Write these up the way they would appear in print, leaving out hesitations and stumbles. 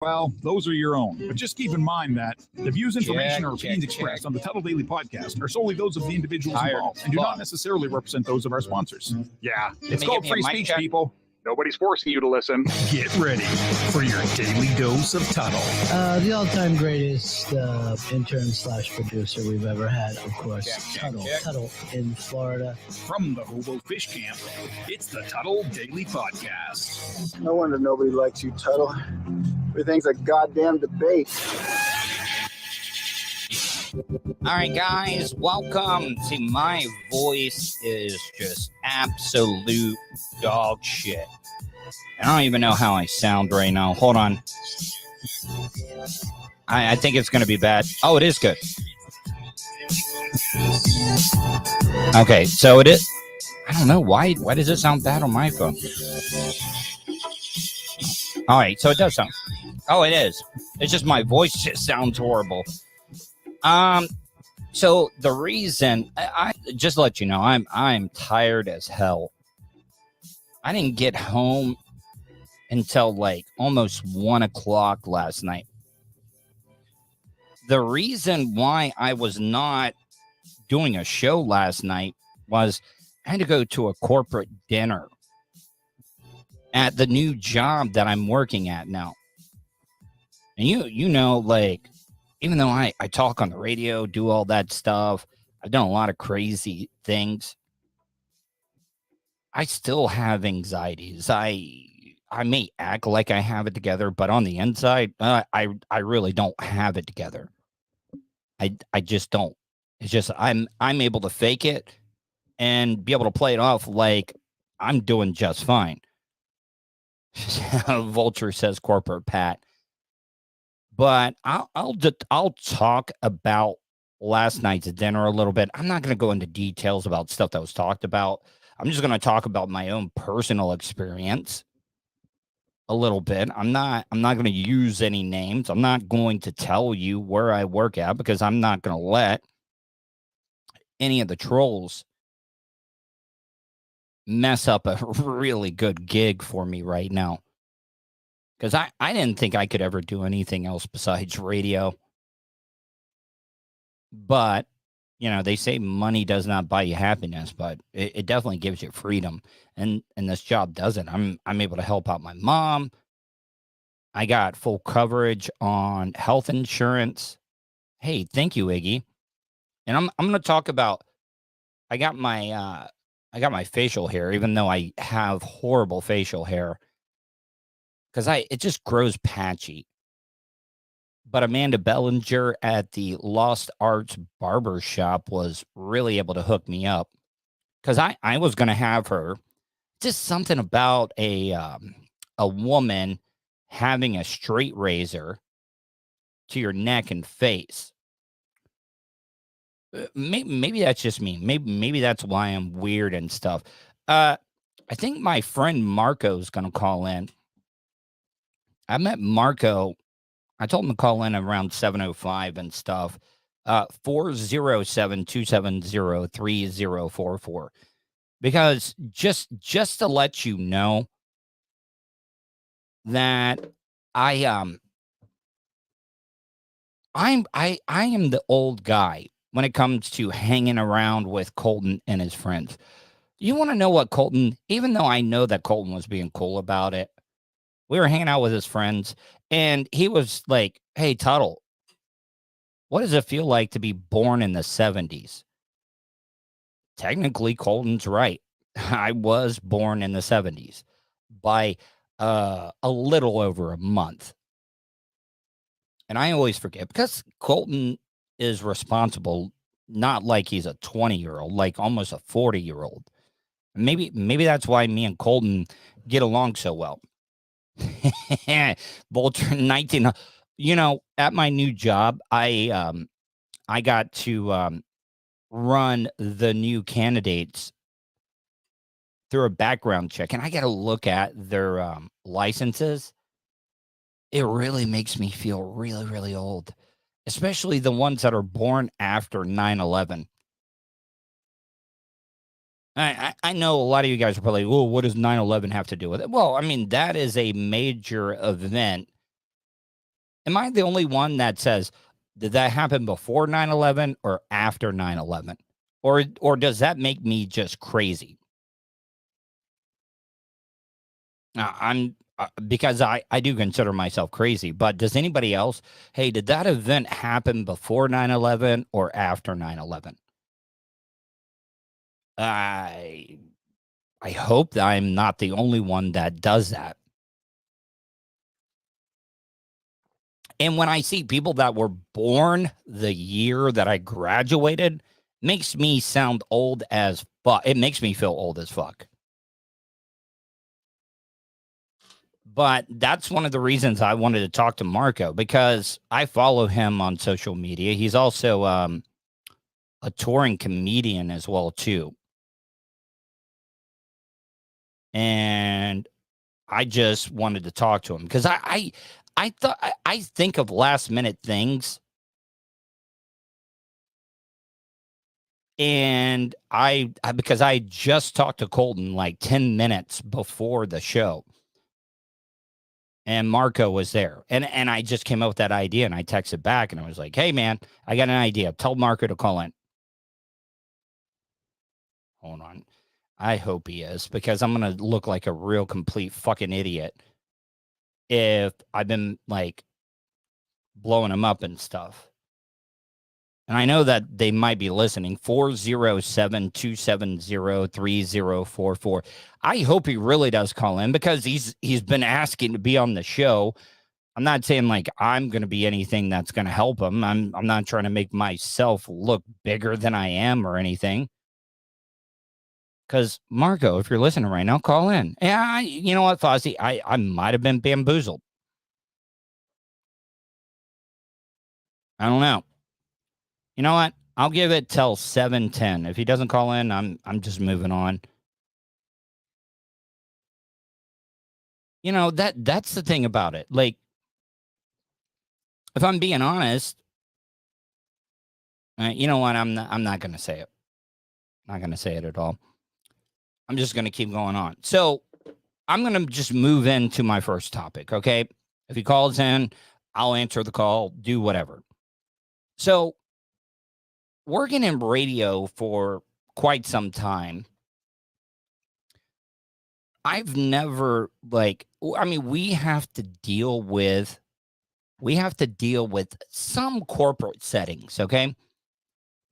Well, those are your own. But just keep in mind that the views, information, or opinions expressed on the Tuddle Daily Podcast are solely those of the individuals involved and do not necessarily represent those of our sponsors. Yeah, it's called free speech, people. Nobody's forcing you to listen. Get ready for your daily dose of Tuddle. The all-time greatest intern/producer we've ever had, of course, Tuddle in Florida. From the Hobo Fish Camp, it's the Tuddle Daily Podcast. No wonder nobody likes you, Tuddle. Everything's a goddamn debate. All right, guys, welcome to My Voice is Just Absolute Dog Shit. I don't even know how I sound right now. Hold on. I think it's going to be bad. Oh, it is good. Okay, so it is. I don't know. Why does it sound bad on my phone? All right, so it does sound. Oh, it is. It's just my voice just sounds horrible. So the reason I just to let you know, I'm tired as hell. I didn't get home until like almost 1 o'clock last night. The reason why I was not doing a show last night was I had to go to a corporate dinner at the new job that I'm working at now. And you know, like, even though I talk on the radio, do all that stuff, I've done a lot of crazy things, I still have anxieties. I may act like I have it together, but on the inside, I really don't have it together. I just don't. It's just I'm able to fake it and be able to play it off like I'm doing just fine. Vulture says corporate Pat. But I'll talk about last night's dinner a little bit. I'm not going to go into details about stuff that was talked about. I'm just going to talk about my own personal experience a little bit. I'm not going to use any names. I'm not going to tell you where I work at because I'm not going to let any of the trolls mess up a really good gig for me right now. Because I didn't think I could ever do anything else besides radio. But, you know, they say money does not buy you happiness, but it definitely gives you freedom. And this job doesn't. I'm able to help out my mom. I got full coverage on health insurance. Hey, thank you, Iggy. And I'm going to talk about, I got my facial hair, even though I have horrible facial hair. Because it just grows patchy. But Amanda Bellinger at the Lost Arts Barber Shop was really able to hook me up. Because I was going to have her. Just something about a woman having a straight razor to your neck and face. Maybe that's just me. Maybe that's why I'm weird and stuff. I think my friend Marco's going to call in. I met Marco. I told him to call in around 7:05 and stuff. 407-270-3044. Because just to let you know that I am the old guy when it comes to hanging around with Colton and his friends. You want to know what Colton, even though I know that Colton was being cool about it, we were hanging out with his friends, and he was like, hey, Tuddle, what does it feel like to be born in the 70s? Technically, Colton's right. I was born in the 70s by a little over a month. And I always forget because Colton is responsible, not like he's a 20-year-old, like almost a 40-year-old. Maybe that's why me and Colton get along so well. Vulture 19. At my new job, I got to run the new candidates through a background check, and I got to look at their licenses. It really makes me feel really, really old, especially the ones that are born after 9/11. I know a lot of you guys are probably, well, what does 9/11 have to do with it? Well, I mean, that is a major event. Am I the only one that says, did that happen before 9/11 or after 9/11? Or does that make me just crazy? I'm because I do consider myself crazy, but does anybody else, hey, did that event happen before 9/11 or after 9/11? I hope that I'm not the only one that does that. And when I see people that were born the year that I graduated, makes me sound old as fuck. It makes me feel old as fuck. But that's one of the reasons I wanted to talk to Marco, because I follow him on social media. He's also a touring comedian as well too. And I just wanted to talk to him because I think of last minute things. And I because I just talked to Colton like 10 minutes before the show. And Marco was there. And I just came up with that idea, and I texted back and I was like, hey man, I got an idea. Tell Marco to call in. Hold on. I hope he is, because I'm going to look like a real complete fucking idiot if I've been like blowing him up and stuff. And I know that they might be listening. 407-270-3044. I hope he really does call in, because he's been asking to be on the show. I'm not saying like I'm going to be anything that's going to help him. I'm not trying to make myself look bigger than I am or anything. Because Marco, if you're listening right now, call in. Yeah, you know what, Fozzie? I might have been bamboozled. I don't know. You know what? I'll give it till 7:10. If he doesn't call in, I'm just moving on. You know, that's the thing about it. Like, if I'm being honest, you know what? I'm not going to say it. Not going to say it at all. I'm just going to keep going on. So I'm going to just move into my first topic, okay? If he calls in, I'll answer the call, do whatever. So working in radio for quite some time, I've never we have to deal with some corporate settings, okay?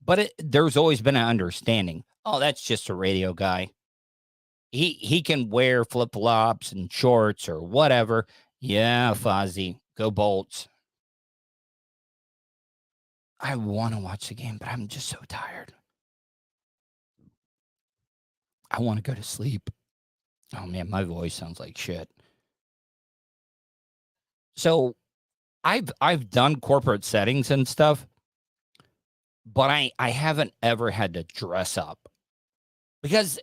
But there's always been an understanding. Oh, that's just a radio guy. He can wear flip-flops and shorts or whatever. Yeah, Fozzie, go Bolts. I want to watch the game, but I'm just so tired. I want to go to sleep. Oh man, my voice sounds like shit. So I've done corporate settings and stuff, but I haven't ever had to dress up. Because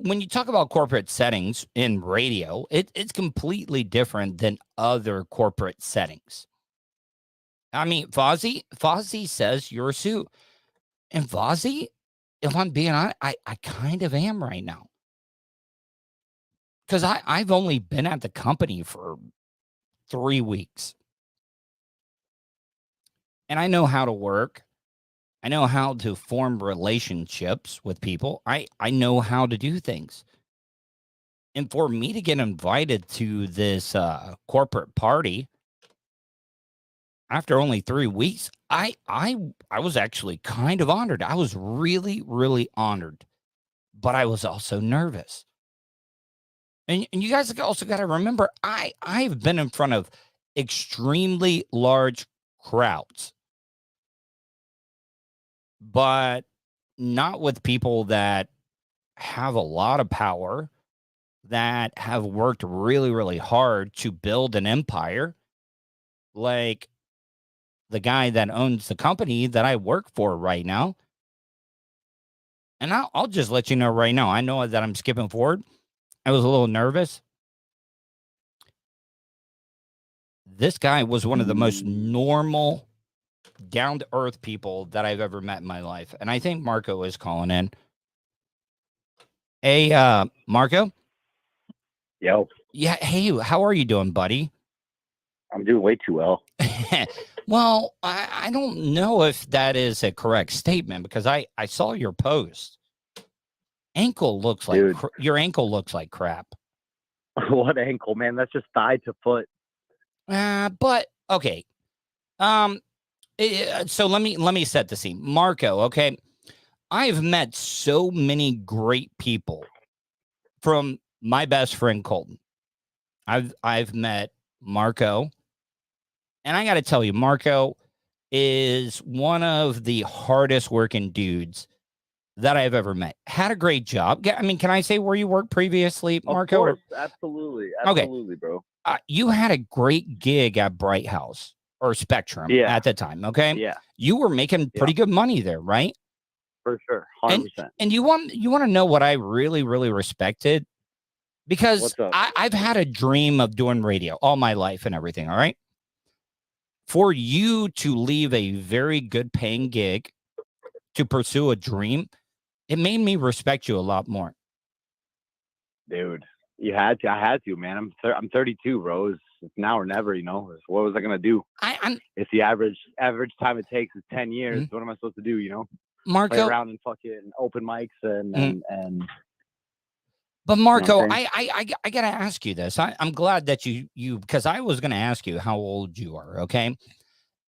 when you talk about corporate settings in radio, it's completely different than other corporate settings. I mean, Fozzie says you're a suit. And Fozzie, if I'm being honest, I kind of am right now. Because I've only been at the company for 3 weeks. And I know how to work. I know how to form relationships with people. I know how to do things. And for me to get invited to this corporate party after only 3 weeks, I was actually kind of honored. I was really, really honored but I was also nervous. And you guys also got to remember, I've been in front of extremely large crowds, but not with people that have a lot of power, that have worked really, really hard to build an empire, like the guy that owns the company that I work for right now. And I'll just let you know right now, I know that I'm skipping forward. I was a little nervous. This guy was one of the most normal, down-to-earth people that I've ever met in my life. And I think Marco is calling in. Hey, Marco? Yo. Yeah, hey, how are you doing, buddy? I'm doing way too well. Well, I don't know if that is a correct statement because I saw your post. Ankle looks like your ankle looks like crap. What ankle, man? That's just thigh to foot. But okay. So let me set the scene. Marco, okay. I've met so many great people, from my best friend Colton. I've met Marco, and I got to tell you, Marco is one of the hardest working dudes that I've ever met. Had a great job. I mean, can I say where you worked previously, Marco? Of course, absolutely, okay. Bro. You had a great gig at Bright House or Spectrum at the time, okay? Yeah. You were making pretty good money there, right? For sure, 100%. And you want to know what I really, really respected? Because I've had a dream of doing radio all my life and everything, all right? For you to leave a very good paying gig to pursue a dream, it made me respect you a lot more. Dude, you had to. I had to, man. I'm 32, bro. It's now or never, you know. What was I gonna do? If the average time it takes is 10 years, what am I supposed to do? You know, Marco, play around and fucking open mics and. But Marco, you know I gotta ask you this. I'm glad that you because I was gonna ask you how old you are. Okay.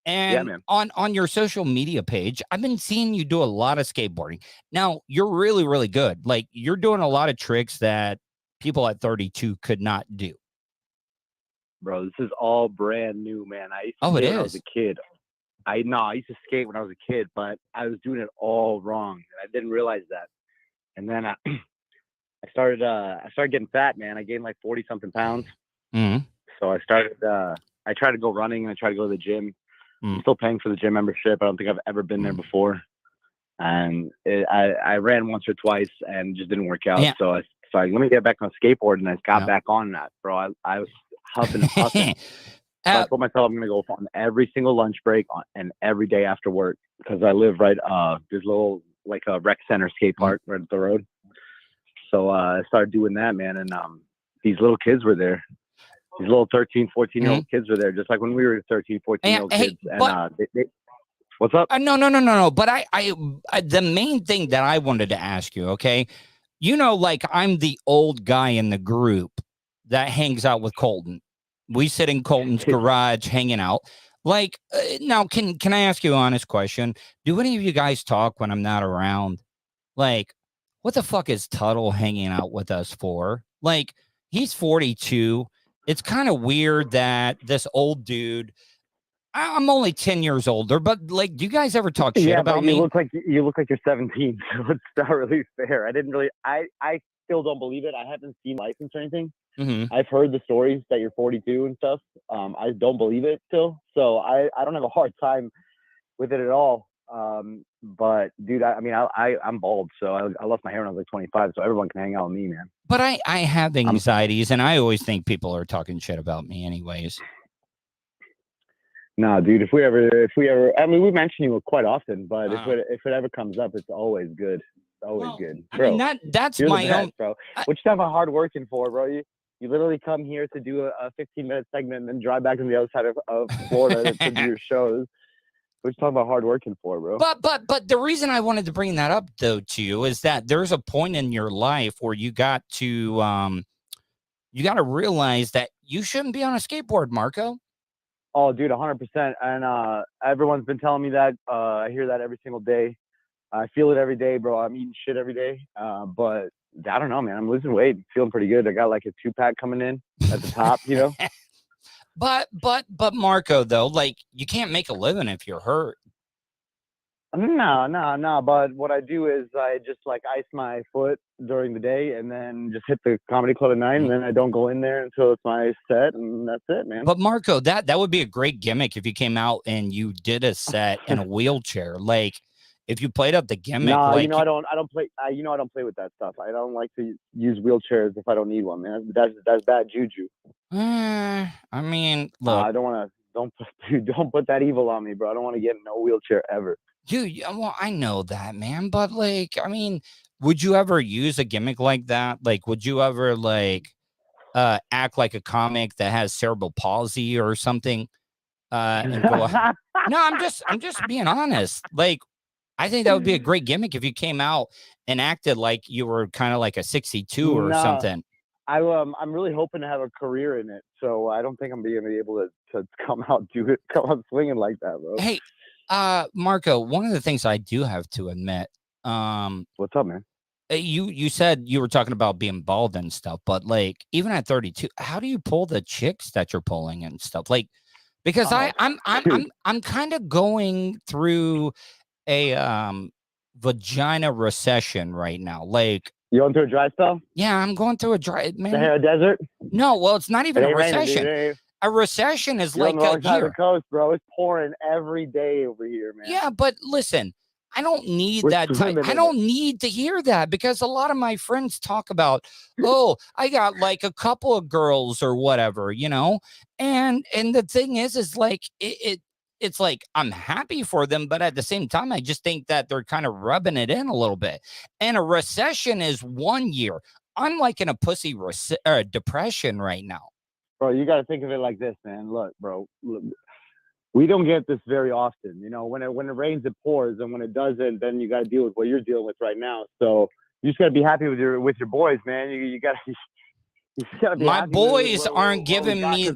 And on your social media page, I've been seeing you do a lot of skateboarding. Now, you're really, really good. Like, you're doing a lot of tricks that people at 32 could not do. Bro, this is all brand new, man. I used to skate when I was a kid. I used to skate when I was a kid, but I was doing it all wrong. And I didn't realize that. And then I started getting fat, man. I gained like 40 something pounds. Mm-hmm. So I tried to go running and I tried to go to the gym. I'm still paying for the gym membership. I don't think I've ever been there before. And I ran once or twice and just didn't work out. Yeah. So I was like, let me get back on skateboard. And I got back on that, bro. I was huffing and puffing. So I told myself I'm going to go on every single lunch break and every day after work because I live right, there's a little, like a rec center skate park right up the road. So I started doing that, man. And these little kids were there. These little 13, 14-year-old kids were there, just like when we were 13, 14-year-old kids. And what's up? No. But I the main thing that I wanted to ask you, okay, you know, like I'm the old guy in the group that hangs out with Colton. We sit in Colton's garage hanging out. Like, now, can I ask you an honest question? Do any of you guys talk when I'm not around? Like, what the fuck is Tuddle hanging out with us for? Like, he's 42. It's kind of weird that this old dude, I'm only 10 years older, but like, do you guys ever talk shit about me? You look like you're 17, so it's not really fair. I still don't believe it. I haven't seen license or anything. Mm-hmm. I've heard the stories that you're 42 and stuff. I don't believe it still. So I don't have a hard time with it at all. But dude, I'm bald, so I lost my hair when I was like 25, so everyone can hang out with me, man. But I have anxieties, and I always think people are talking shit about me anyways. Nah, dude, if we ever, I mean, we mention you quite often, but if it ever comes up, it's always good. It's always good, bro. I mean, that's you're my the best, own, bro. What you have a hard working for, bro? You literally come here to do a 15-minute segment and then drive back to the other side of Florida to do your shows. What you talking about hard working for, bro? But the reason I wanted to bring that up though to you is that there's a point in your life where you got to realize that you shouldn't be on a skateboard, Marco. Oh, dude, 100%. And everyone's been telling me that. I hear that every single day. I feel it every day, bro. I'm eating shit every day. But I don't know, man. I'm losing weight, feeling pretty good. I got like a 2-pack coming in at the top, you know. But Marco, though, like you can't make a living if you're hurt. No. But what I do is I just like ice my foot during the day and then just hit the comedy club at night, and then I don't go in there until it's my set, and that's it, man. But Marco, that would be a great gimmick if you came out and you did a set in a wheelchair. Like if you played up the gimmick. No, like, you know I don't play. I don't play with that stuff. I don't like to use wheelchairs if I don't need one, man. That's bad juju. I mean, look, I don't want to. Don't put that evil on me, bro. I don't want to get in no wheelchair ever. Dude, well, I know that, man, but like, I mean, would you ever use a gimmick like that? Like, would you ever like act like a comic that has cerebral palsy or something? And go No, I'm just being honest. Like, I think that would be a great gimmick if you came out and acted like you were kind of like a 62 or something. I'm really hoping to have a career in it, so I don't think I'm going to be able to come out swinging like that, bro. Hey, Marco, one of the things I do have to admit, what's up, man? You said you were talking about being bald and stuff, but like even at 32, how do you pull the chicks that you're pulling and stuff? Like, because I'm kind of going through a vagina recession right now. Like, you going through a dry spell? Yeah, I'm going through a dry, man. The desert? No, well, it's not even a recession. Raining, a recession is You're like on the wrong a side year. of the coast, bro. It's pouring every day over here, man. Yeah, but listen, I don't need that. I don't need to hear that, because a lot of my friends talk about, oh, I got like a couple of girls or whatever, you know. And the thing is like it's like I'm happy for them, but at the same time, I just think that they're kind of rubbing it in a little bit. And a recession is 1 year. I'm like in a pussy depression right now. Bro, you got to think of it like this, man. Look, bro. We don't get this very often, you know. When it rains, it pours, and when it doesn't, then you got to deal with what you're dealing with right now. So you just got to be happy with your boys, man. You got to be. My boys aren't giving me.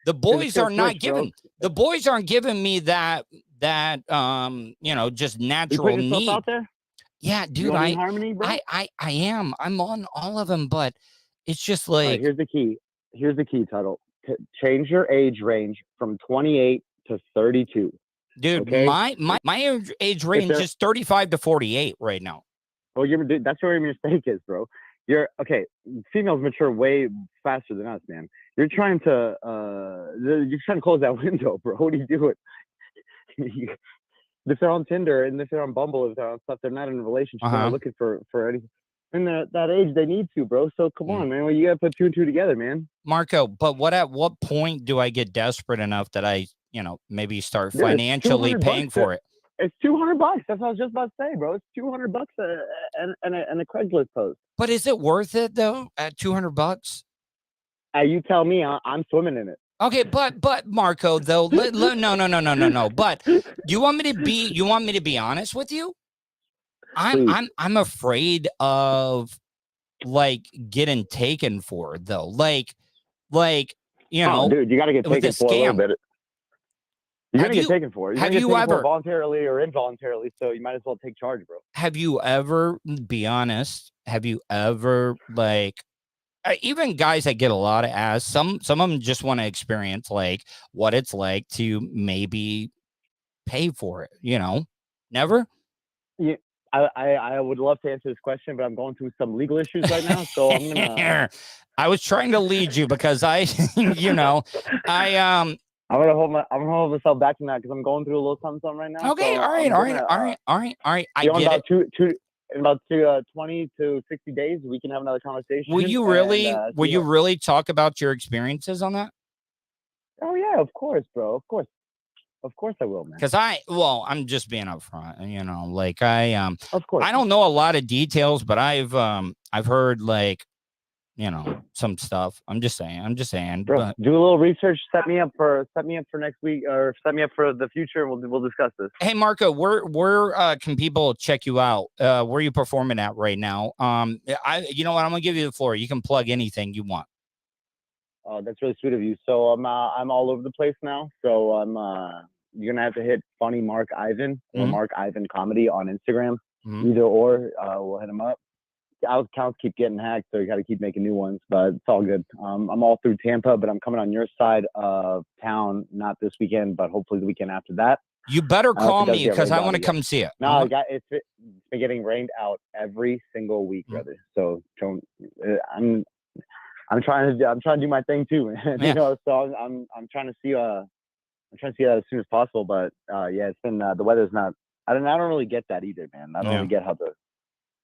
The boys are not giving. The boys aren't giving me that you know, just natural need. Out there? Yeah, dude. Harmony, bro? I am. I'm on all of them, but it's just like. Right, here's the key. Here's the key, Tuddle. Change your age range from 28 to 32. Dude, okay? my age range is 35 to 48 right now. Well, that's where your mistake is, bro. You're okay. Females mature way faster than us, man. You're trying to close that window, bro. What are you doing? If they're on Tinder and if they're on Bumble, if they're on stuff, they're not in a relationship. They're not looking for anything. In that age, they need to, bro. So come on, man. Well, you gotta put 2 and 2 together, man. Marco, but at what point do I get desperate enough that I, you know, maybe start financially paying for it? It's $200. That's what I was just about to say, bro. It's $200 and a Craigslist post. But is it worth it though? At $200? You tell me. I'm swimming in it. Okay, but Marco, though, no. But you want me to be honest with you? I'm afraid of like getting taken for, though. Like you know, dude, you got to get taken for a little bit. You're gonna get taken for it. Have you ever voluntarily or involuntarily? So you might as well take charge, bro. Have you ever? Be honest. Have you ever like? Even guys that get a lot of ass, some of them just want to experience like what it's like to maybe pay for it, you know? Never? Yeah, I would love to answer this question, but I'm going through some legal issues right now, so I'm gonna. I was trying to lead you because I, you know, I'm gonna hold myself back from that because I'm going through a little something right now. Okay, so all right. I get it. In about 20 to 60 days, we can have another conversation. Will you really talk about your experiences on that? Oh yeah, of course, bro. Of course I will, man. Because I'm just being upfront, you know, like of course. I don't know a lot of details, but I've heard like, you know, some stuff. I'm just saying. Bro, but, do a little research. Set me up for next week, or set me up for the future. We'll discuss this. Hey, Marco, where can people check you out? Where are you performing at right now? You know what? I'm gonna give you the floor. You can plug anything you want. Oh, that's really sweet of you. So I'm all over the place now. So you're gonna have to hit Funny Mark Ivan or Mark Ivan Comedy on Instagram. Either or, we'll hit them up. Our accounts keep getting hacked, so you got to keep making new ones, but it's all good. I'm all through Tampa, but I'm coming on your side of town, not this weekend, but hopefully the weekend after that. You better call me because I want to come see it. No, it's been getting rained out every single week, brother. So I'm trying to do my thing too, man. Yeah. You know. So I'm trying to see that as soon as possible. But yeah, it's been the weather's not. I don't really get that either, man. I don't really get how the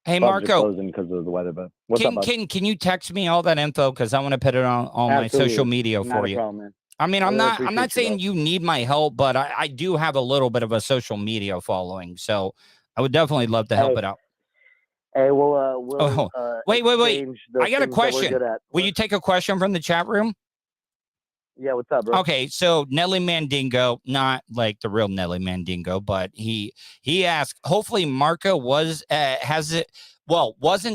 Hey, Marco, because of the weather, but what's up, bud? Can you text me all that info because I want to put it on my social media for you. Problem, man. I mean, I'm not saying you need my help, but I do have a little bit of a social media following, so I would definitely love to help it out. Hey, we'll wait. I got a question. Will you take a question from the chat room? Yeah, what's up, bro? Okay, so Nelly Mandingo, not like the real Nelly Mandingo, but he asked, hopefully Marco wasn't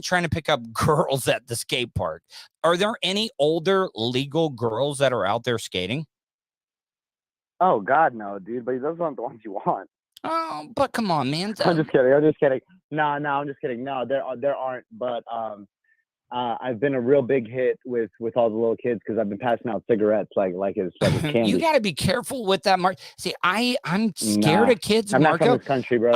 trying to pick up girls at the skate park. Are there any older legal girls that are out there skating? Oh God, no, dude, but those aren't the ones you want. Oh, but come on, man. I'm just kidding. No, I'm just kidding. No, there aren't, but I've been a real big hit with all the little kids because I've been passing out cigarettes like it's candy. You got to be careful with that, Mark. See, I'm scared of kids. I'm Marco. not from this country, bro.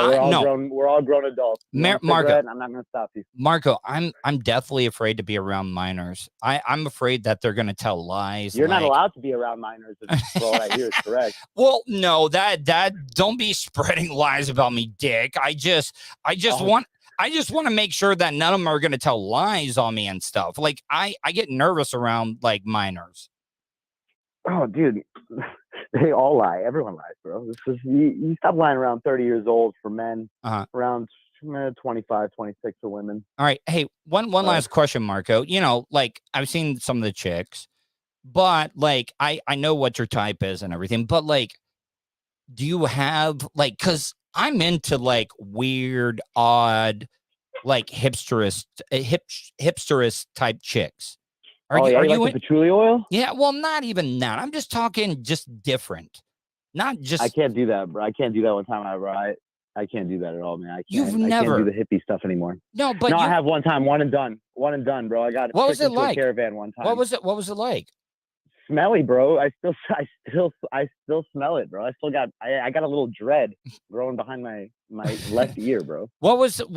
We're all grown adults. Marco, I'm not gonna stop you. Marco, I'm deathly afraid to be around minors. I'm afraid that they're gonna tell lies. You're not allowed to be around minors. For what I hear is correct. Well, no, that don't be spreading lies about me, Dick. I just want to make sure that none of them are going to tell lies on me and stuff. Like I get nervous around like minors. Oh, dude, they all lie. Everyone lies, bro. This is you stop lying around 30 years old for men. Around 25, 26 for women. All right. Hey, one last question, Marco. You know, like I've seen some of the chicks, but like I know what your type is and everything. But like, do you have like? Because I'm into like weird, odd, like hipsterist type chicks. Are you like the patchouli oil? Yeah, well, not even that. I'm just talking just different. Not just. I can't do that, bro. I can't do that one time, bro. I can't do that at all, man. I can't do the hippie stuff anymore. No, but I have one time, one and done, bro. I got what was it like? A caravan one time. What was it like? Smelly, bro. I still smell it, bro. I got a little dread growing behind my left ear, bro. What was the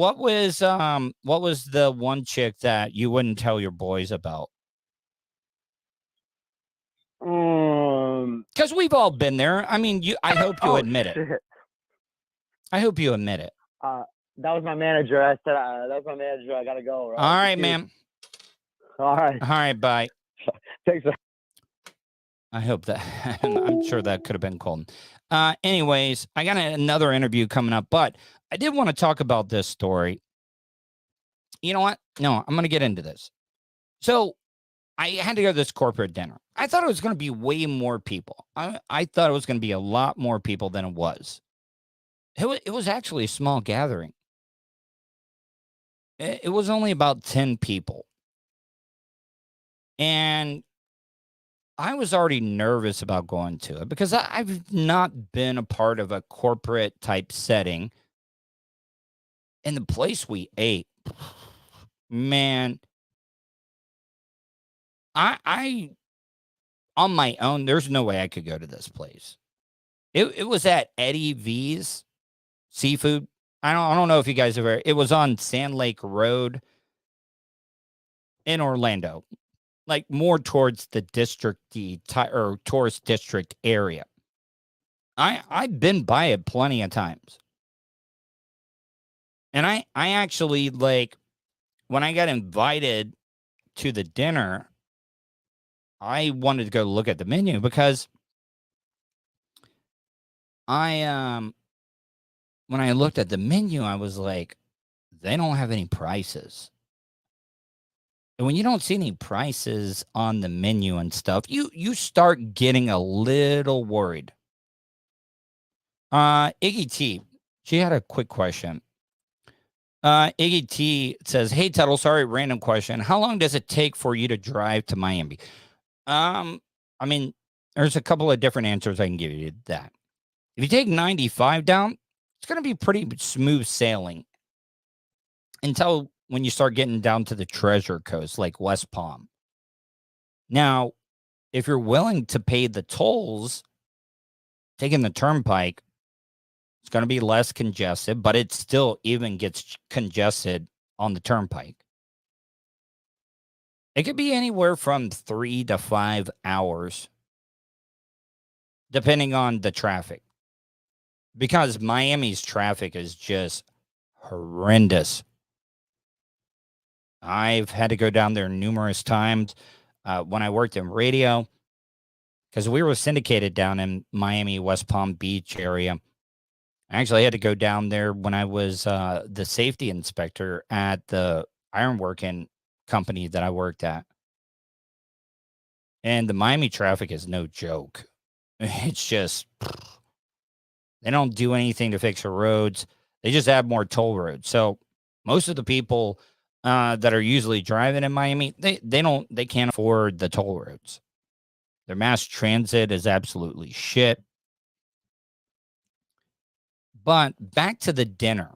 one chick that you wouldn't tell your boys about? Because we've all been there. I mean, I hope you admit it. I hope you admit it. That was my manager. I said that was my manager. I gotta go. Right? All right, ma'am. All right. Bye. Thanks. I hope that I'm sure that could have been called. Anyways, I got another interview coming up, but I did want to talk about this story. You know what? No, I'm going to get into this. So I had to go to this corporate dinner. I thought it was going to be way more people. I thought it was going to be a lot more people than it was. It was actually a small gathering. It was only about 10 people. And I was already nervous about going to it because I've not been a part of a corporate type setting. And the place we ate, man, I on my own, there's no way I could go to this place. It was at Eddie V's Seafood. I don't know if you guys ever. It was on Sand Lake Road in Orlando. Like more towards the or tourist district area. I've been by it plenty of times. And I actually like when I got invited to the dinner, I wanted to go look at the menu because when I looked at the menu, I was like, they don't have any prices. And when you don't see any prices on the menu and stuff, you start getting a little worried. Iggy T, she had a quick question. Iggy T says, "Hey Tuddle, sorry, random question. How long does it take for you to drive to Miami?" I mean, there's a couple of different answers I can give you to that. If you take 95 down, it's going to be pretty smooth sailing. until when you start getting down to the Treasure Coast, like West Palm. Now, if you're willing to pay the tolls, taking the turnpike, it's going to be less congested, but it still even gets congested on the turnpike. It could be anywhere from 3 to 5 hours, depending on the traffic. Because Miami's traffic is just horrendous. I've had to go down there numerous times when I worked in radio, because we were syndicated down in Miami, West Palm Beach area. I actually had to go down there when I was the safety inspector at the ironworking company that I worked at. And the Miami traffic is no joke. It's just, they don't do anything to fix the roads. They just add more toll roads. So most of the people that are usually driving in Miami, they can't afford the toll roads. Their mass transit is absolutely shit. But back to the dinner.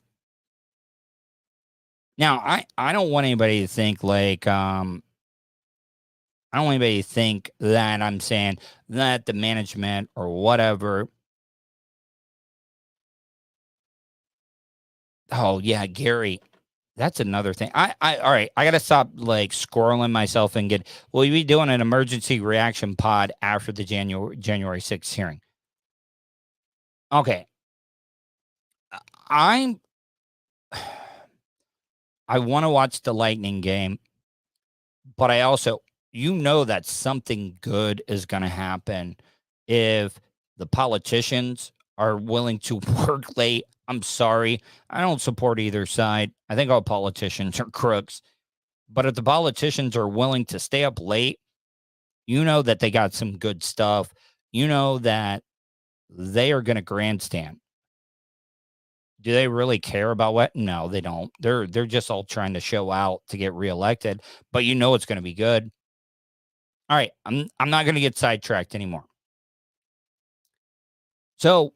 Now, I don't want anybody to think like, I don't want anybody to think that I'm saying that the management or whatever. Oh, yeah, Gary. That's another thing. All right. I got to stop like squirreling myself and we'll be doing an emergency reaction pod after the January 6th hearing. Okay. I want to watch the Lightning game, but I also, that something good is going to happen if the politicians are willing to work late. I'm sorry. I don't support either side. I think all politicians are crooks. But if the politicians are willing to stay up late, that they got some good stuff. That they are going to grandstand. Do they really care about what? No, they don't. They're just all trying to show out to get reelected, but it's going to be good. All right, I'm not going to get sidetracked anymore. So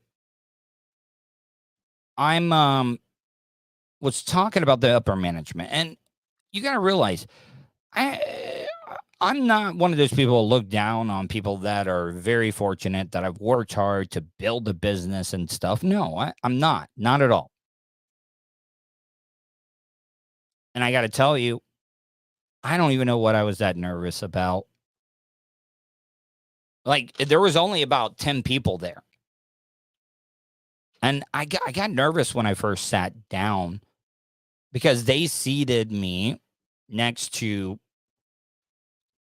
I'm was talking about the upper management, and you got to realize I'm not one of those people who look down on people that are very fortunate, that have worked hard to build a business and stuff. No, I'm not at all. And I got to tell you, I don't even know what I was that nervous about. Like, there was only about 10 people there. And I got nervous when I first sat down because they seated me next to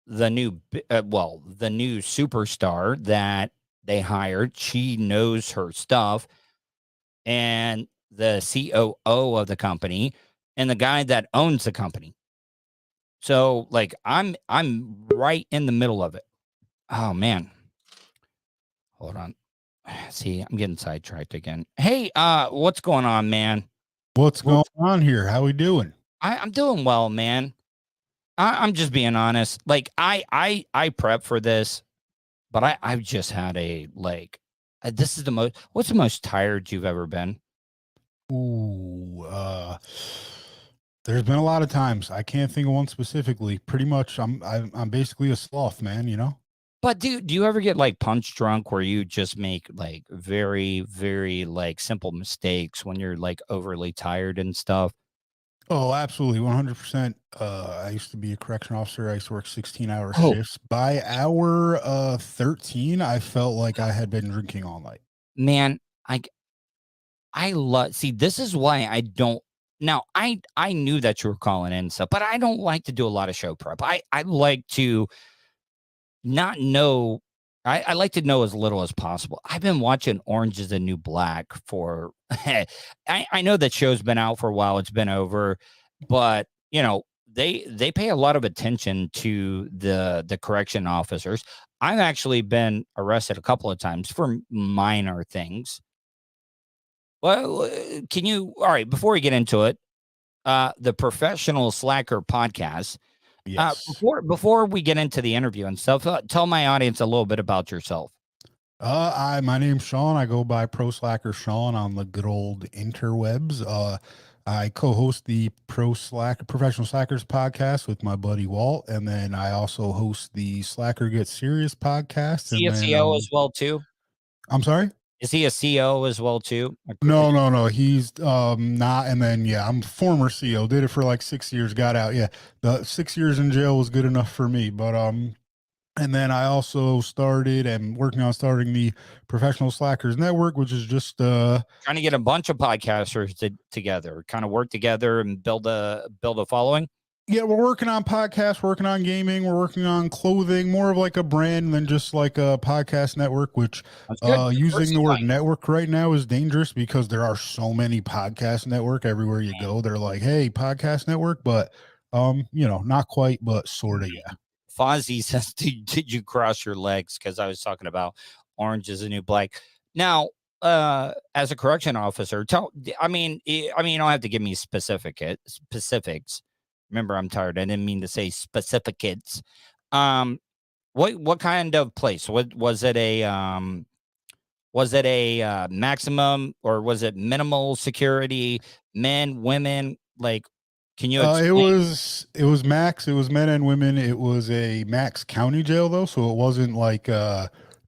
the new superstar that they hired. She knows her stuff. And the COO of the company and the guy that owns the company. So like I'm right in the middle of it. Oh man. Hold on. See, I'm getting sidetracked again. Hey, what's going on, man? What's going on here? How we doing? I'm doing well, man. I'm just being honest. Like I prep for this, but I've just had this is what's the most tired you've ever been? Ooh, there's been a lot of times. I can't think of one specifically. Pretty much, I'm basically a sloth, man. But do you ever get like punch drunk where you just make like very, very like simple mistakes when you're like overly tired and stuff? Oh, absolutely. 100%. I used to be a correction officer. I used to work 16-hour shifts. By hour 13, I felt like I had been drinking all night. Man, see, this is why I don't. Now, I knew that you were calling in stuff, but I don't like to do a lot of show prep. I like to not know. I like to know as little as possible. I've been watching Orange is the New Black for, I know that show's been out for a while. It's been over, but they pay a lot of attention to the correction officers. I've actually been arrested a couple of times for minor things. Well, all right, before we get into it, the Professional Slacker podcast. Yes. Before we get into the interview and stuff, tell my audience a little bit about yourself. My name's Sean. I go by Pro Slacker Sean on the good old interwebs. I co-host the Professional Slackers podcast with my buddy Walt, and then I also host the Slacker Get Serious podcast. Is he And a then CO as well too? I'm sorry. Is he a CO as well too? No. He's not. And then I'm former CO. Did it for like 6 years. Got out. Yeah, the 6 years in jail was good enough for me. But and then I also started and working on starting the Professional Slackers Network, which is just trying to get a bunch of podcasters together, kind of work together and build a following. Yeah, we're working on podcasts, working on gaming, we're working on clothing, more of like a brand than just like a podcast network, which using the word network right now is dangerous because there are so many podcast network everywhere you go. They're like, hey, podcast network, but not quite, but sort of, yeah. Fozzie says, did you cross your legs? Because I was talking about orange is the new black. Now, as a correction officer, I mean, you don't have to give me specifics. Remember, I'm tired. I didn't mean to say specifics. What kind of place? What was it? Was it a maximum or was it minimal security? Men, women? Like, can you explain? It was max. It was men and women. It was a max county jail though, so it wasn't like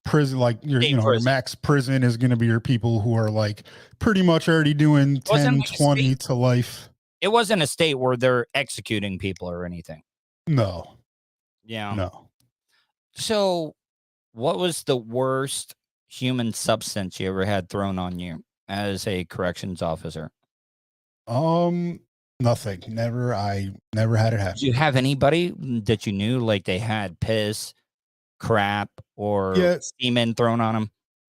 prison. Like your max prison is going to be your people who are like pretty much already doing 10, 20 to life. It wasn't a state where they're executing people or anything. No. Yeah. No. So, what was the worst human substance you ever had thrown on you as a corrections officer? Nothing. Never. I never had it happen. Did you have anybody that you knew like they had piss, crap, or semen thrown on them?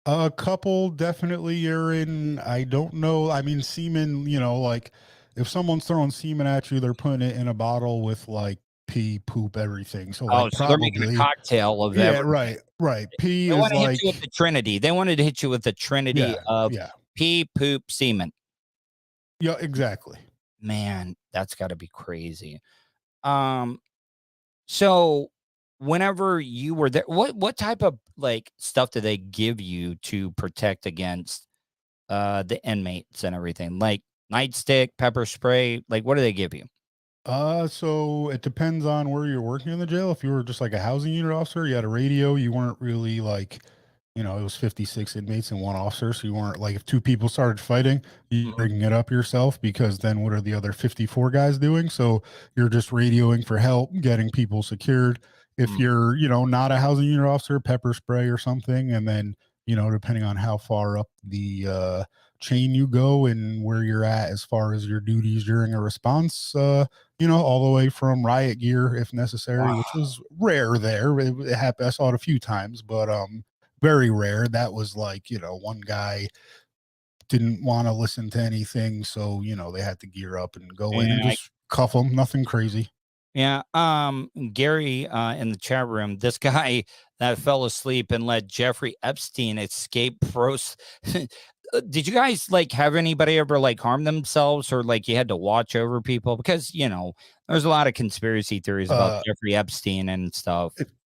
A couple, definitely urine. I don't know. I mean, semen, like if someone's throwing semen at you, they're putting it in a bottle with like pee, poop, everything. So, like, so they're making a cocktail of that. Yeah, right. Pee they is like hit you with the Trinity. They wanted to hit you with the Trinity of pee, poop, semen. Yeah, exactly. Man, that's got to be crazy. So whenever you were there, what type of like stuff do they give you to protect against the inmates and everything? Like nightstick, pepper spray, like what do they give you? So it depends on where you're working in the jail. If you were just like a housing unit officer, you had a radio, you weren't really like, it was 56 inmates and one officer. So you weren't like, if two people started fighting, you bringing it up yourself, because then what are the other 54 guys doing? So you're just radioing for help, getting people secured. If you're, not a housing unit officer, pepper spray or something. And then, depending on how far up the chain you go and where you're at as far as your duties during a response, all the way from riot gear if necessary, which was rare there. It happened. I saw it a few times, but very rare. That was like, one guy didn't want to listen to anything, so they had to gear up and go in and just cuff them. Nothing crazy. Yeah. Gary in the chat room, this guy that fell asleep and let Jeffrey Epstein escape did you guys like have anybody ever like harm themselves or like you had to watch over people? Because there's a lot of conspiracy theories about Jeffrey Epstein and stuff.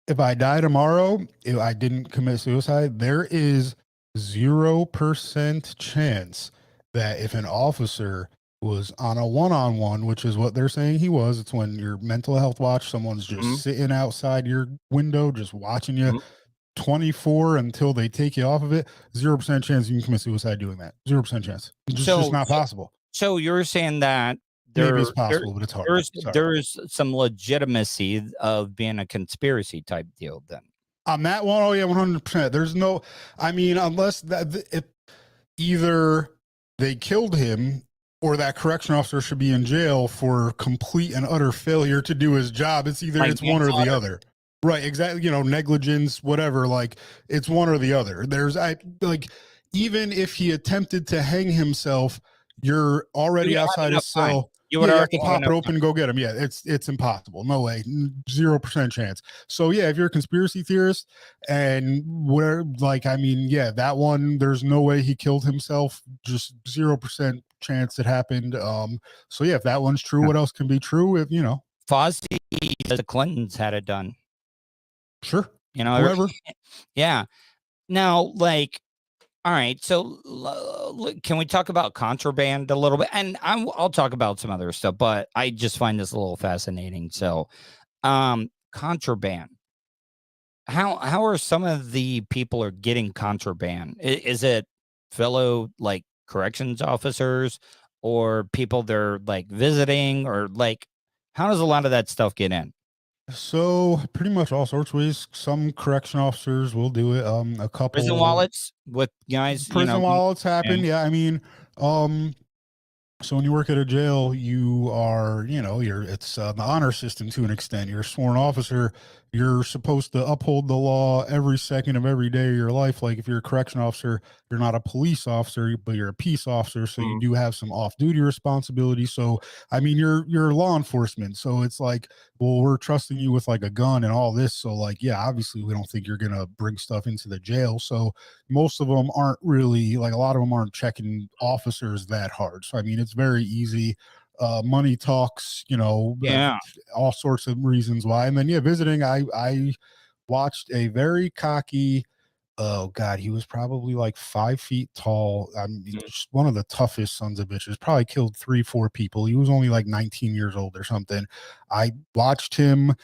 If I die tomorrow, if I didn't commit suicide, there is 0% chance that if an officer was on a one-on-one, which is what they're saying he was, it's when your mental health watch, someone's just sitting outside your window, just watching you 24 until they take you off of it, 0% chance you can commit suicide doing that. 0% chance. It's just not possible. So you're saying that maybe it's possible, but it's hard. There's some legitimacy of being a conspiracy type deal then. On that one, 100%. There's no, unless if either they killed him or that correction officer should be in jail for complete and utter failure to do his job. It's either it's one or the other. Right, exactly. Negligence, whatever. Like it's one or the other. Even if he attempted to hang himself, you're already outside his cell. You would have to pop it open and go get him. Yeah, it's impossible. No way. 0% chance. So yeah, if you're a conspiracy theorist and that one, there's no way he killed himself. Just 0% chance it happened. So yeah, if that one's true, what else can be true? If Fozzie, the Clintons had it done. Sure. Whoever. Yeah. Now, like, All right, so can we talk about contraband a little bit? And I'll talk about some other stuff, but I just find this a little fascinating. So, contraband. How are some of the people are getting contraband? Is it fellow like corrections officers or people they're like visiting or like how does a lot of that stuff get in? So pretty much all sorts of ways. Some correction officers will do it. A Prison couple wallets with guys, prison wallets yeah. happen. Yeah, I mean, so when you work at a jail, you are, it's the honor system to an extent. You're a sworn officer. You're supposed to uphold the law every second of every day of your life. Like if you're a correction officer, you're not a police officer, but you're a peace officer. So you do have some off-duty responsibility. So I mean, you're law enforcement. So it's like, well, we're trusting you with like a gun and all this. So like, yeah, obviously we don't think you're gonna bring stuff into the jail. So most of them aren't really like a lot of them aren't checking officers that hard. So I mean, it's very easy. Money talks, Yeah. all sorts of reasons why. And then yeah, visiting, I watched a very cocky, oh god, he was probably like 5 feet tall. I mean, just one of the toughest sons of bitches. Probably killed 3-4 people. He was only like 19 years old or something. I watched him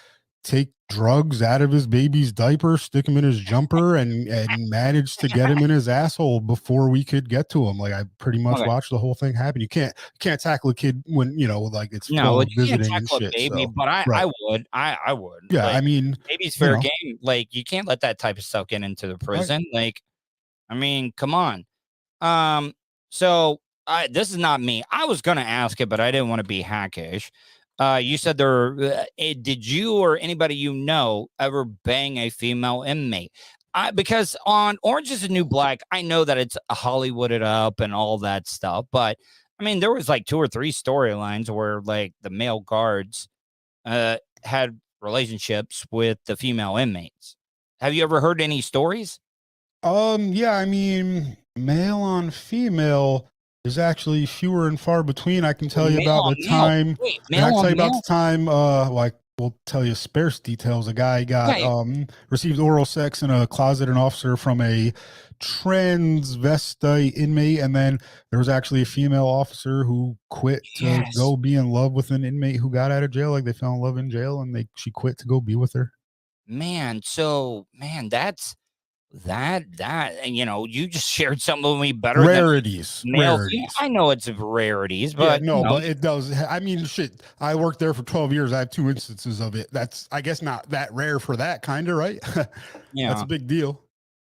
take drugs out of his baby's diaper, stick him in his jumper, and managed to get him in his asshole before we could get to him. Like I pretty much watched the whole thing happen. You can't tackle a kid when like it's full of visiting and shit. Baby, So, but I would. I would. Yeah, like, I mean, baby's fair game. Like you can't let that type of stuff get into the prison. Like, I mean, come on. So this is not me. I was gonna ask it, but I didn't want to be hackish. You said did you or anybody you know ever bang a female inmate? Because on Orange is the New Black, I know that it's Hollywooded up and all that stuff, but I mean, there was like 2 or 3 storylines where like the male guards had relationships with the female inmates. Have you ever heard any stories? Yeah, I mean, male on female is actually fewer and far between. I can tell you about the time. Wait, I can tell you about the time. Like we'll tell you sparse details. A guy got received oral sex in a closet, an officer from a transvestite inmate, and then there was actually a female officer who quit to go be in love with an inmate who got out of jail. Like they fell in love in jail, and she quit to go be with her. Man, that's that and you just shared something with me better rarities than male. rarities. I know it's rarities, but but it does. I mean, shit, I worked there for 12 years. I have 2 instances of it. That's, I guess, not that rare for that kind of, right? Yeah, that's a big deal.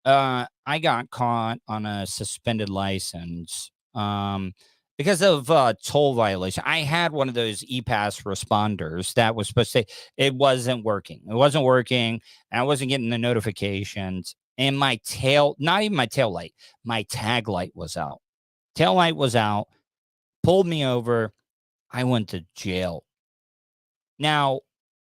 I got caught on a suspended license because of toll violation. I had one of those e-pass responders that was supposed to say it wasn't working. It wasn't working, and I wasn't getting the notifications. And my not even my tail light, my tag light was out. Tail light was out, pulled me over. I went to jail. Now,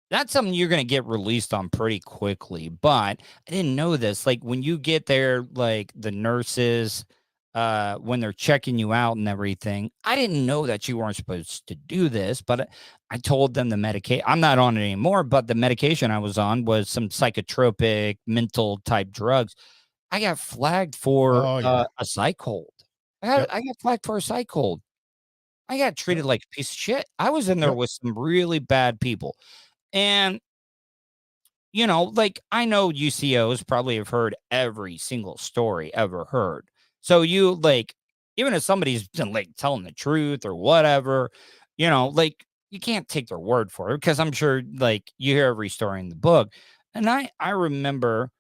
that's something you're going to get released on pretty quickly, but I didn't know this. Like when you get there, like the nurses, when they're checking you out and everything, I didn't know that you weren't supposed to do this, but I told them the medication. I'm not on it anymore, but the medication I was on was some psychotropic mental type drugs. I got flagged for a psych hold. I got flagged for a psych hold. I got treated like a piece of shit. I was in there with some really bad people. And, like I know UCOs probably have heard every single story ever heard. So you like, even if somebody's like telling the truth or whatever, like you can't take their word for it because I'm sure like you hear every story in the book. And I remember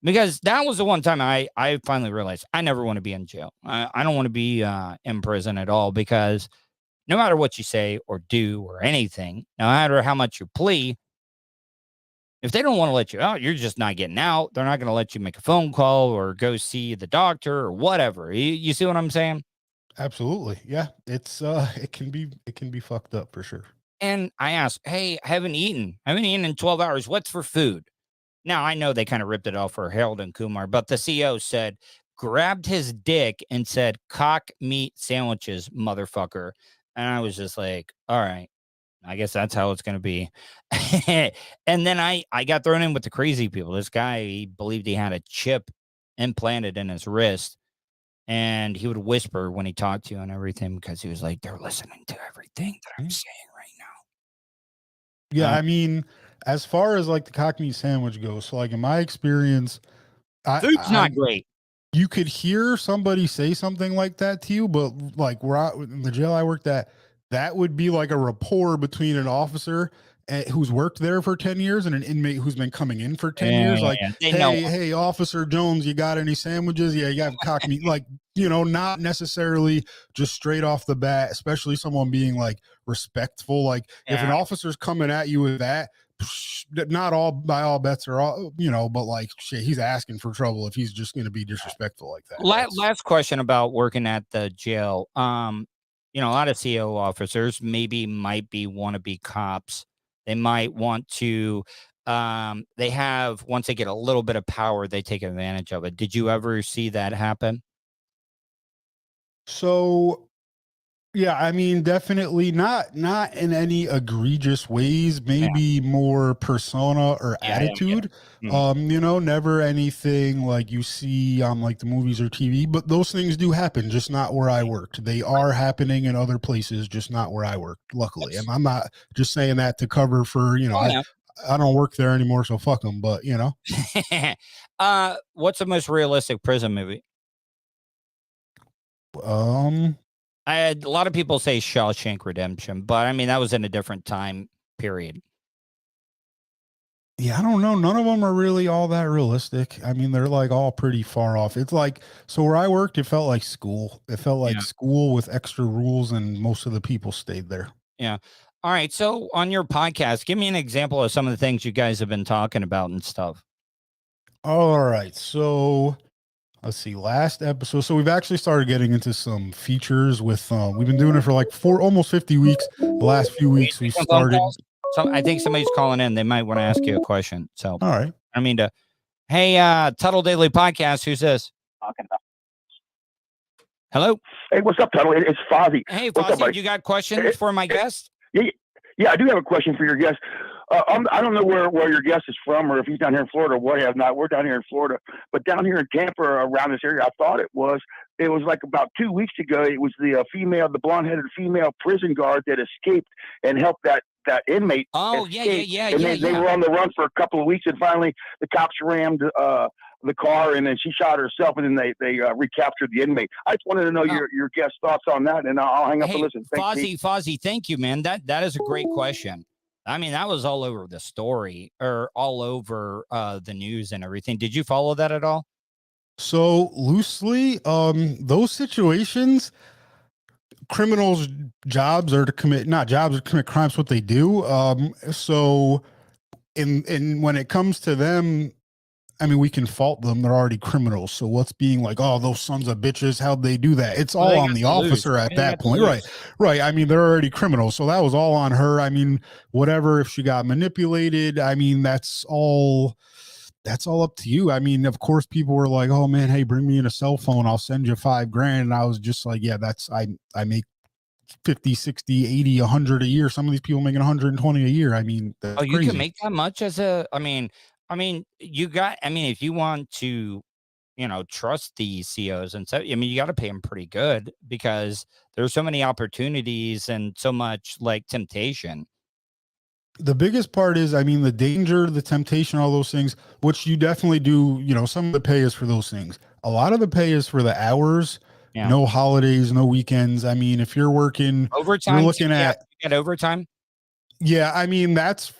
because that was the one time I finally realized I never want to be in jail. I don't want to be in prison at all because no matter what you say or do or anything, no matter how much you plea, if they don't want to let you out, you're just not getting out. They're not going to let you make a phone call or go see the doctor or whatever. You see what I'm saying? Absolutely. Yeah. It's it can be fucked up for sure. And I asked, hey, I haven't eaten in 12 hours. What's for food? Now I know they kind of ripped it off for Harold and Kumar, but the CEO said, grabbed his dick and said, cock meat sandwiches, motherfucker. And I was just like, all right, I guess that's how it's going to be. And then I got thrown in with the crazy people. This guy, he believed he had a chip implanted in his wrist and he would whisper when he talked to you and everything because he was like, they're listening to everything that I'm saying right now. Yeah, I mean, as far as like the cockney sandwich goes, so like in my experience, Food's not great. You could hear somebody say something like that to you, but like in the jail I worked at, that would be like a rapport between an officer who's worked there for 10 years and an inmate who's been coming in for 10 years. Like, hey, Officer Jones, you got any sandwiches? Yeah, you have cockney. Like, not necessarily just straight off the bat, especially someone being like respectful. Like if an officer's coming at you with that, not all by all bets are all, but like shit, he's asking for trouble if he's just going to be disrespectful like that. Last question about working at the jail. A lot of CO officers might be wannabe cops. They might want to, once they get a little bit of power, they take advantage of it. Did you ever see that happen? So, yeah, I mean, definitely not in any egregious ways, maybe more persona or attitude. Never anything like you see on like the movies or TV, but those things do happen, just not where I worked. They are happening in other places, just not where I worked, luckily. And I'm not just saying that to cover for, I don't work there anymore, so fuck them, but what's the most realistic prison movie? A lot of people say Shawshank Redemption, but I mean, that was in a different time period. Yeah, I don't know. None of them are really all that realistic. I mean, they're like all pretty far off. It's like, so where I worked, it felt like school. It felt like school with extra rules, and most of the people stayed there. Yeah. All right. So on your podcast, give me an example of some of the things you guys have been talking about and stuff. All right. So let's see, last episode. So we've actually started getting into some features with, we've been doing it for like almost 50 weeks. The last few weeks we started. So I think somebody's calling in. They might want to ask you a question. So, all right. Hey, Tuddle Daily Podcast. Who's this? Hello. Hey, what's up, Tuddle? It's Fozzie. Hey, Fozzie, you got questions for my guest? Yeah, I do have a question for your guest. I don't know where your guest is from, or if he's down here in Florida or what have not. We're down here in Florida, but down here in Tampa, around this area, I thought it was like about 2 weeks ago. It was the blonde-headed female prison guard that escaped and helped that inmate. Oh, escape. yeah. And they were on the run for a couple of weeks, and finally the cops rammed the car, and then she shot herself, and then they recaptured the inmate. I just wanted to know your guest thoughts on that, and I'll hang up and listen. Fozzie, thank you, man. That is a great question. I mean, that was all over the story, or all over the news and everything. Did you follow that at all? So loosely, those situations, criminals' jobs are to commit, not jobs are to commit crimes, what they do. So in when it comes to them, I mean, we can fault them. They're already criminals. So what's being like, oh, those sons of bitches, how'd they do that? It's all on the officer at that point. Right. I mean, they're already criminals. So that was all on her. I mean, whatever, if she got manipulated, I mean, that's all up to you. I mean, of course, people were like, oh man, hey, bring me in a cell phone. I'll send you $5,000. And I was just like, yeah, I make 50, 60, 80, 100 a year. Some of these people making 120 a year. I mean, that's you can make that much if you want to, trust the COs and so, I mean, you got to pay them pretty good because there's so many opportunities and so much like temptation. The biggest part is, I mean, the danger, the temptation, all those things, which you definitely do, some of the pay is for those things. A lot of the pay is for the hours, no holidays, no weekends. I mean, if you're working overtime, you're looking at overtime. Yeah, I mean, that's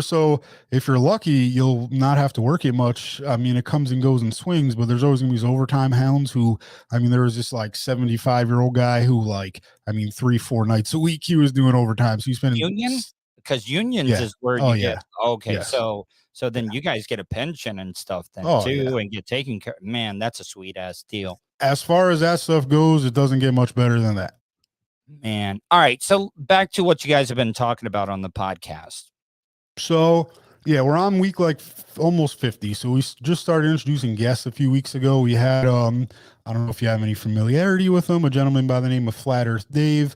so if you're lucky, you'll not have to work it much. I mean, it comes and goes in swings, but there's always gonna be these overtime hounds who, I mean, there was this like 75-year-old guy who 3-4 nights a week he was doing overtime. So he's spending unions because unions is where you get. Okay, yes. So then you guys get a pension and stuff then too, and get taken care. Man, that's a sweet ass deal. As far as that stuff goes, it doesn't get much better than that. Man. All right. So back to what you guys have been talking about on the podcast. So, yeah, we're on week almost 50. So we just started introducing guests a few weeks ago. We had, I don't know if you have any familiarity with him, a gentleman by the name of Flat Earth Dave.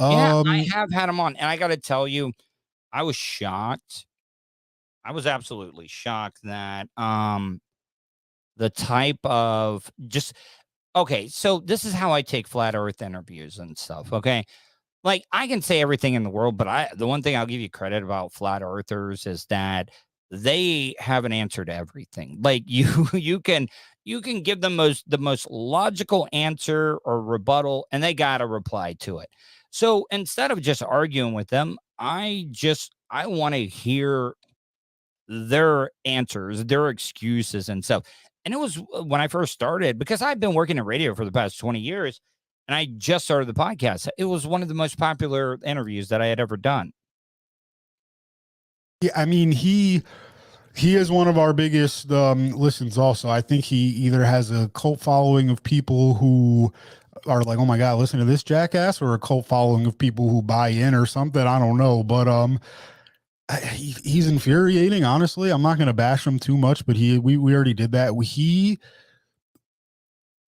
Yeah, I have had him on. And I got to tell you, I was shocked. I was absolutely shocked that the type of just okay, so this is how I take flat earth interviews and stuff, okay? Like, I can say everything in the world, but the one thing I'll give you credit about flat earthers is that they have an answer to everything. Like, you can give them the most logical answer or rebuttal, and they got a reply to it. So instead of just arguing with them, I want to hear their answers, their excuses and stuff. And it was when I first started, because I've been working in radio for the past 20 years and I just started the podcast. It was one of the most popular interviews that I had ever done. Yeah, I mean, he is one of our biggest listens also. I think he either has a cult following of people who are like, oh my God, listen to this jackass, or a cult following of people who buy in or something. I don't know. But he's infuriating, honestly. I'm not going to bash him too much, but we already did that.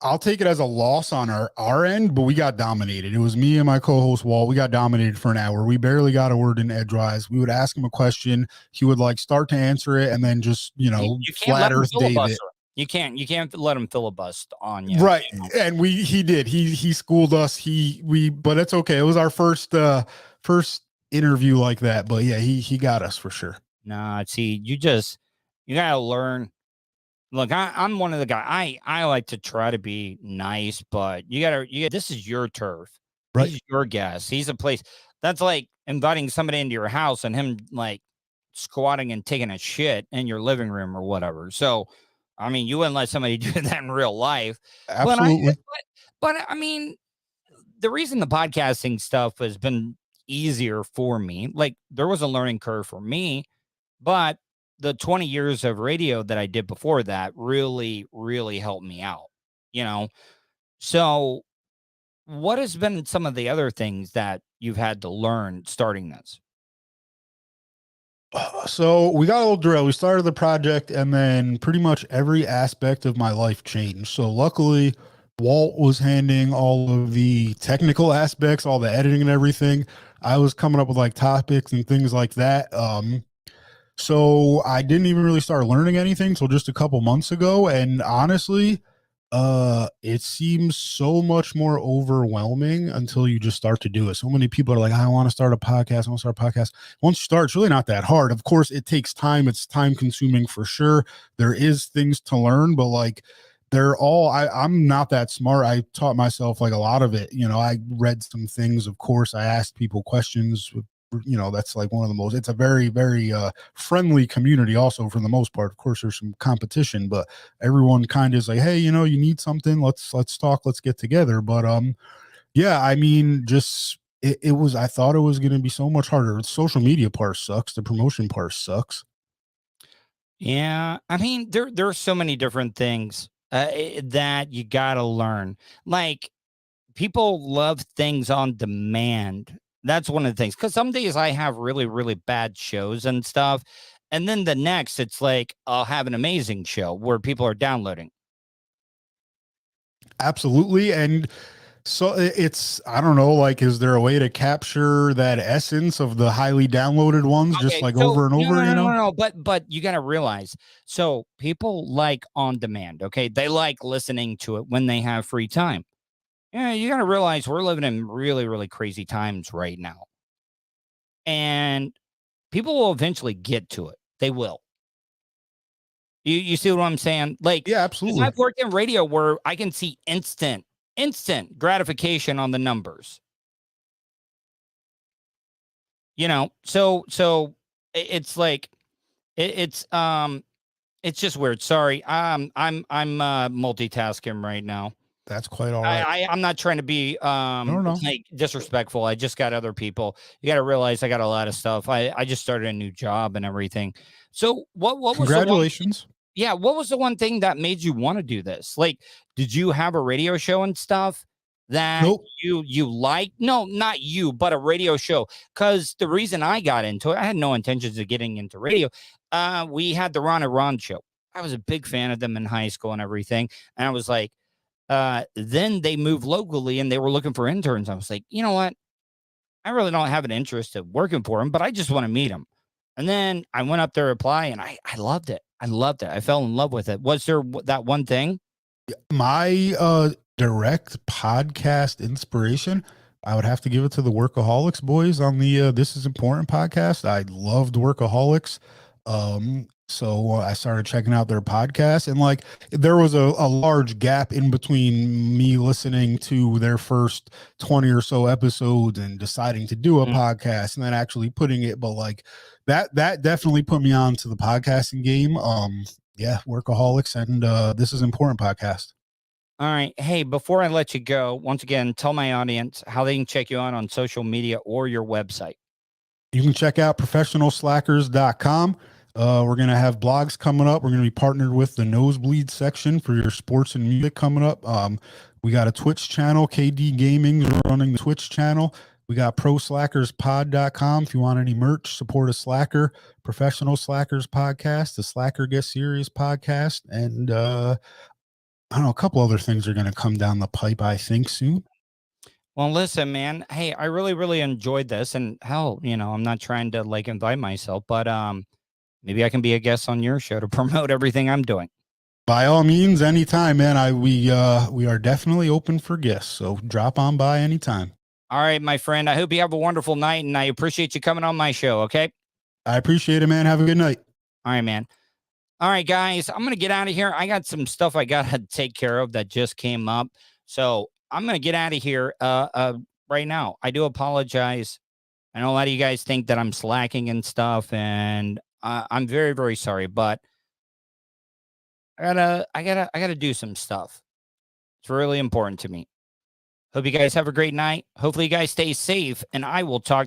I'll take it as a loss on our end, but we got dominated. It was me and my co-host Walt. We got dominated for an hour. We barely got a word in edgewise. We would ask him a question. He would like start to answer it and then just, you flat earth David. You can't let him filibuster on you. Right. And he did. He schooled us. But it's okay. It was our first interview like that. But yeah, he got us for sure. Nah, see, you gotta learn. Look, I'm one of the guys. I like to try to be nice, but this is your turf. Right. He's your guest. He's a place that's like inviting somebody into your house and him like squatting and taking a shit in your living room or whatever. So, I mean, you wouldn't let somebody do that in real life. Absolutely. But I mean, the reason the podcasting stuff has been easier for me, like there was a learning curve for me, but the 20 years of radio that I did before that really, really helped me out, So what has been some of the other things that you've had to learn starting this? So we got a little derailed. We started the project and then pretty much every aspect of my life changed. So luckily Walt was handling all of the technical aspects, all the editing and everything. I was coming up with like topics and things like that. So I didn't even really start learning anything until just a couple months ago. And honestly, it seems so much more overwhelming until you just start to do it. So many people are like, I want to start a podcast. I want to start a podcast. Once you start, it's really not that hard. Of course, it takes time. It's time consuming for sure. There is things to learn, but like I'm not that smart. I taught myself like a lot of it. I read some things. Of course, I asked people questions. That's like one of the most, it's a very, very friendly community also for the most part. Of course, there's some competition, but everyone kind of is like, hey, you need something, let's talk, let's get together. But yeah, I mean, just I thought it was going to be so much harder. The social media part sucks. The promotion part sucks. Yeah. I mean, there are so many different things that you got to learn. Like people love things on demand. That's one of the things, because some days I have really, really bad shows and stuff. And then the next, it's like, I'll have an amazing show where people are downloading. Absolutely. And so I don't know, like, is there a way to capture that essence of the highly downloaded ones, just like over and over, No, but you got to realize, so people like on demand. Okay. They like listening to it when they have free time. Yeah, you got to realize we're living in really, really crazy times right now. And people will eventually get to it. They will. You see what I'm saying? Like, yeah, absolutely. I've worked in radio where I can see instant gratification on the numbers. So it's like it's just weird. Sorry. I'm multitasking right now. That's quite all right. I'm not trying to be like disrespectful. I just got other people. You got to realize I got a lot of stuff. I just started a new job and everything. So what was congratulations? What was the one thing that made you want to do this? Like, did you have a radio show and stuff that you liked? No, not you, but a radio show. Because the reason I got into it, I had no intentions of getting into radio. We had the Ron and Ron show. I was a big fan of them in high school and everything. And I was like, then they moved locally and they were looking for interns. I was like, you know what? I really don't have an interest in working for them, but I just want to meet them. And then I went up there to apply and I loved it. I loved it. I fell in love with it. Was there that one thing? My direct podcast inspiration, I would have to give it to the Workaholics boys on the This Is Important podcast. I loved Workaholics. So I started checking out their podcast, and like there was a large gap in between me listening to their first 20 or so episodes and deciding to do a podcast and then actually putting it. But like that definitely put me on to the podcasting game. Yeah, Workaholics and This Is Important podcast. All right. Hey, before I let you go, once again, tell my audience how they can check you out on social media or your website. You can check out professionalslackers.com. We're going to have blogs coming up. We're going to be partnered with the Nosebleed section for your sports and music coming up. We got a Twitch channel, KD Gaming is running the Twitch channel. We got proslackerspod.com. If you want any merch, support a Slacker, Professional Slackers podcast, the Slacker Guest Series podcast, and I don't know, a couple other things are going to come down the pipe, I think, soon. Well, listen, man. Hey, I really, really enjoyed this. And hell, I'm not trying to like invite myself, but maybe I can be a guest on your show to promote everything I'm doing. By all means, anytime, man. We are definitely open for guests. So drop on by anytime. All right, my friend. I hope you have a wonderful night, and I appreciate you coming on my show. Okay. I appreciate it, man. Have a good night. All right, man. All right, guys, I'm going to get out of here. I got some stuff I got to take care of that just came up. So I'm going to get out of here right now. I do apologize. I know a lot of you guys think that I'm slacking and stuff, and I'm very, very sorry, but I gotta do some stuff. It's really important to me. Hope you guys have a great night. Hopefully you guys stay safe, and I will talk to you